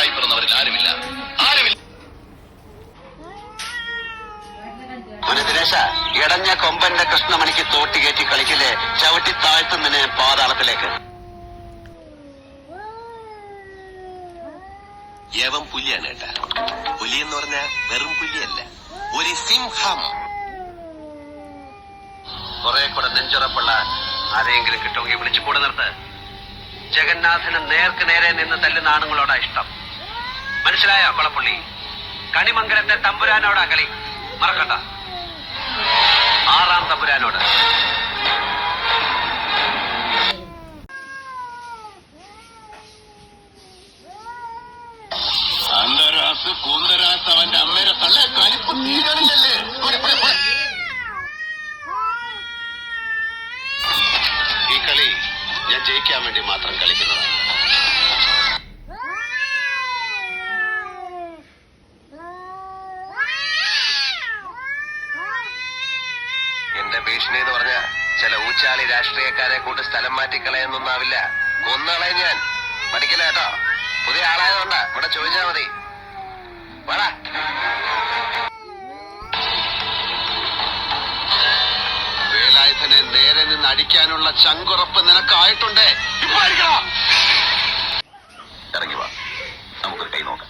രണ്ടായി പിറന്നവരിൽ ആരുമില്ല. ദിനേശ, ഇടഞ്ഞ കൊമ്പന്റെ കൃഷ്ണമണിക്ക് തോട്ടി കയറ്റി കളിക്കില്ലേ, ചവിട്ടി താഴ്ത്തുന്നതിന് പാതാളത്തിലേക്ക്. യവം പുലിയാണ് കേട്ടാ. പുലി എന്ന് പറഞ്ഞാൽ വെറും പുലിയല്ല, ഒരു സിംഹം. കുറെ കൂടെ നെഞ്ചുറപ്പുള്ള ആരെയെങ്കിലും കിട്ടുമെങ്കിൽ വിളിച്ചു കൂടെ നിർത്ത്. ജഗന്നാഥന് നേർക്ക് നേരെ നിന്ന് തല്ലുന്ന ആണുങ്ങളോടാ ഇഷ്ടം. മനസ്സിലായോ കൊളപ്പുള്ളി? കണിമംഗലത്തെ തമ്പുരാനോടാ കളി, മറക്കണ്ട. ആറാം തമ്പുരാനോട്. അന്തരാസ് കൂന്തരാസ് അവന്റെ അമ്മയുടെ തള്ള കലിപ്പ് തീരണില്ലല്ലേ. ഈ കളി ഞാൻ ജയിക്കാൻ വേണ്ടി മാത്രം കളിക്കുന്നതാണ്. എന്റെ ഭീഷണി എന്ന് പറഞ്ഞ ചില ഊച്ചാളി രാഷ്ട്രീയക്കാരെ കൂട്ട് സ്ഥലം മാറ്റിക്കളയെന്നൊന്നാവില്ല. കൊന്നുകളെ ഞാൻ. പഠിക്കില്ല കേട്ടോ. പുതിയ ആളായതുകൊണ്ടാ. ഇവിടെ ചോദിച്ചാ മതി. വേടാ. വേലായുധനെ നേരെ നിന്ന് അടിക്കാനുള്ള ചങ്കുറപ്പ് നിനക്കായിട്ടുണ്ടേ. ഇറങ്ങി വാ, നമുക്കൊരു കൈ നോക്കാം.